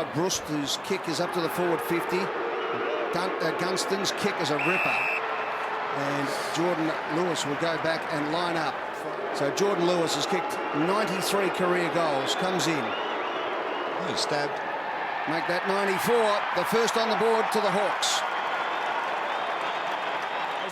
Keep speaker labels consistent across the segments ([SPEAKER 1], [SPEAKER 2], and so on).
[SPEAKER 1] by Brust, whose kick is up to the forward 50. Gunston's kick is a ripper. And Jordan Lewis will go back and line up. So Jordan Lewis has kicked 93 career goals, comes in.
[SPEAKER 2] He stabbed.
[SPEAKER 1] Make that 94, the first on the board to the Hawks.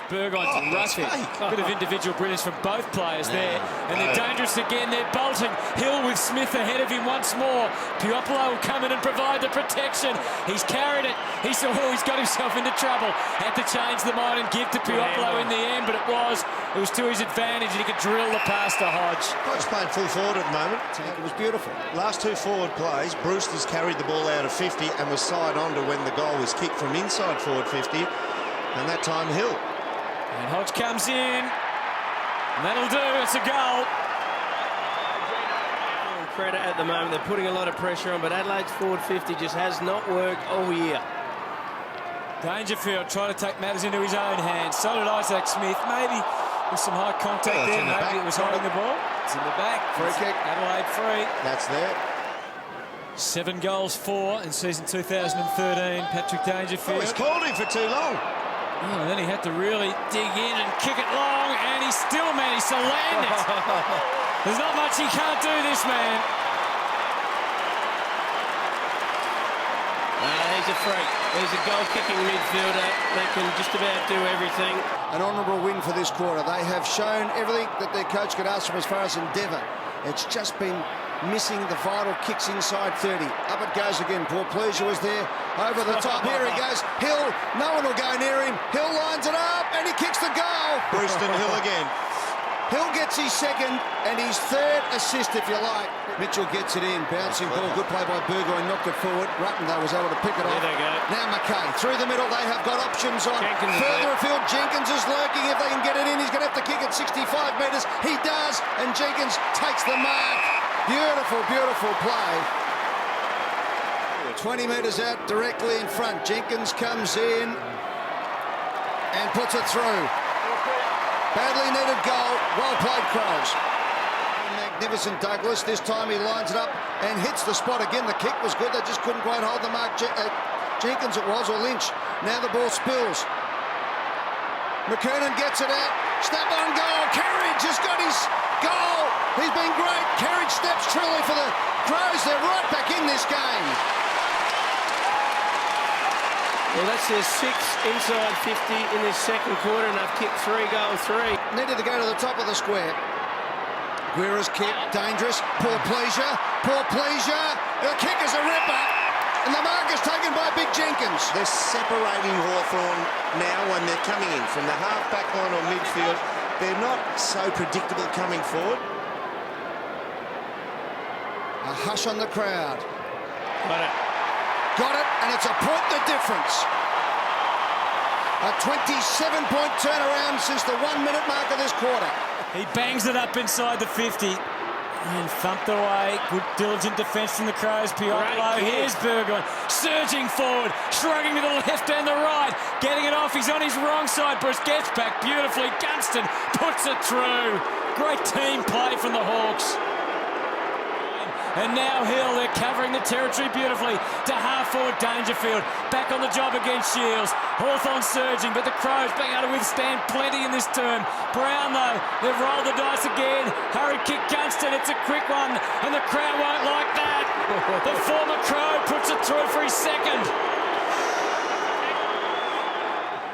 [SPEAKER 3] Burgoyne to Ruffy. Bit of individual brilliance from both players there. And they're dangerous again. They're bolting. Hill with Smith ahead of him once more. Puopolo will come in and provide the protection. He's carried it. He's got himself into trouble. Had to change the mind and give to Puopolo in the end, but it was to his advantage, and he could drill the pass to Hodge.
[SPEAKER 2] Hodge playing full forward at the moment.
[SPEAKER 1] It was beautiful.
[SPEAKER 2] Last two forward plays, Brewster's carried the ball out of 50 and was side on to when the goal was kicked from inside forward 50, and that time Hill.
[SPEAKER 3] And Hodge comes in, and that'll do. It's a goal.
[SPEAKER 4] Credit at the moment. They're putting a lot of pressure on, but Adelaide's forward 50 just has not worked all year.
[SPEAKER 3] Dangerfield trying to take matters into his own hands. So did Isaac Smith. Maybe with some high contact there. Maybe it was holding the ball. It's in the back.
[SPEAKER 1] Free kick.
[SPEAKER 3] Adelaide free.
[SPEAKER 2] That's there.
[SPEAKER 3] 7 goals, 4 in season 2013. Patrick Dangerfield.
[SPEAKER 2] Oh, he's called him for too long.
[SPEAKER 3] Oh, and then he had to really dig in and kick it long, and he still managed to land it. There's not much he can't do, this man.
[SPEAKER 4] He's a freak. He's a goal-kicking midfielder that can just about do everything.
[SPEAKER 1] An honourable win for this quarter. They have shown everything that their coach could ask them as far as endeavour. It's just been missing the vital kicks inside 30. Up it goes again. Poor Pleasure was there over the top. Here he goes. Hill, no one will go near him. Hill lines it up and he kicks the goal.
[SPEAKER 2] Brewster Hill again.
[SPEAKER 1] Hill gets his second and his third assist, if you like. Mitchell gets it in. Bouncing ball. Good play by Burgoyne. Knocked it forward. Rutten, though, was able to pick it off.
[SPEAKER 4] There they go.
[SPEAKER 1] Now McKay. Through the middle, they have got options on.
[SPEAKER 4] Jenkins
[SPEAKER 1] further afield, Jenkins is lurking. If they can get it in, he's going to have to kick it 65 metres. He does, and Jenkins takes the mark. Beautiful, beautiful play. 20 metres out, directly in front. Jenkins comes in and puts it through. Badly needed goal. Well played, Crows. Magnificent Douglas. This time he lines it up and hits the spot again. The kick was good. They just couldn't quite hold the mark. Jenkins it was, or Lynch. Now the ball spills. McKernan gets it out. Snap on goal. Carriage has got his goal. He's been great. Carriage steps truly for the Crows. They're right back in this game.
[SPEAKER 4] Well, that's their 6th inside 50 in this second quarter, and they've kicked 3 goals, 3.
[SPEAKER 1] Needed to go to the top of the square. Guerra's kick, dangerous. Poor Pleasure. Poor Pleasure. The kick is a ripper. And the mark is taken by Big Jenkins.
[SPEAKER 2] They're separating Hawthorn now when they're coming in from the half-back line or midfield. They're not so predictable coming forward.
[SPEAKER 1] A hush on the crowd.
[SPEAKER 4] Got it.
[SPEAKER 1] Got it, and it's a point the difference. A 27-point turnaround since the 1-minute mark of this quarter.
[SPEAKER 3] He bangs it up inside the 50 and thumped away. Good diligent defence from the Crows. Puopolo, here's Burgoyne surging forward, shrugging to the left and the right, getting it off. He's on his wrong side. Bruce gets back beautifully. Gunston puts it through. Great team play from the Hawks. And now Hill, they're covering the territory beautifully to half-forward Dangerfield. Back on the job against Shields. Hawthorn surging, but the Crows being able to withstand plenty in this term. Brownlow, they've rolled the dice again. Hurried kick Gunston, it's a quick one, and the crowd won't like that. The former Crow puts it through for his second.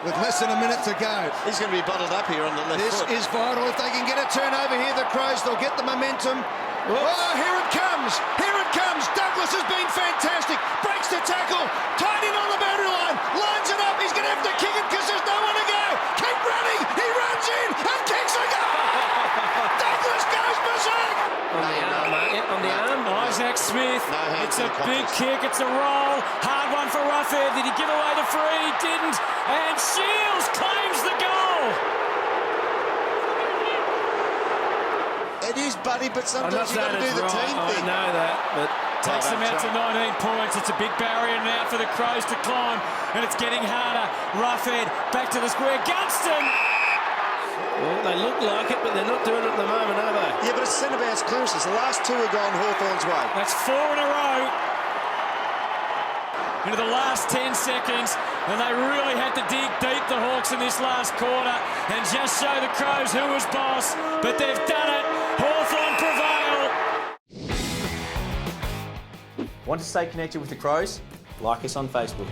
[SPEAKER 1] With less than a minute to go.
[SPEAKER 2] He's going to be bottled up here on the left foot.
[SPEAKER 1] This is vital. If they can get a turnover here, the Crows, they'll get the momentum. Oh, here it comes. Here it comes. Douglas has been fantastic. Breaks the tackle. Tied in on the boundary line. Lines it up. He's going to have to kick it because there's no one to go. Keep running. He runs in and kicks a goal. Douglas goes berserk.
[SPEAKER 4] On the arm.
[SPEAKER 3] Isaac Smith.
[SPEAKER 2] No hands
[SPEAKER 3] It's a
[SPEAKER 2] in the
[SPEAKER 3] big
[SPEAKER 2] contest.
[SPEAKER 3] kick. It's a roll. Hard one for Ruffhead. Did he give away the free? He didn't. And Shields claims the goal.
[SPEAKER 2] It is, buddy, but sometimes you've got to do the team thing.
[SPEAKER 4] I know that, but
[SPEAKER 3] Takes them out to 19 points. It's a big barrier now for the Crows to climb, and it's getting harder. Roughhead back to the square. Gunston!
[SPEAKER 4] Well, they look like it, but they're not doing it at the moment, are they?
[SPEAKER 2] Yeah, but it's centre-bounce clearances. The last 2 have gone Hawthorn's way.
[SPEAKER 3] That's 4 in a row. into the last 10 seconds, and they really had to dig deep, the Hawks, in this last quarter and just show the Crows who was boss, but they've done it. Hawthorn prevail.
[SPEAKER 5] Want to stay connected with the Crows? Like us on Facebook.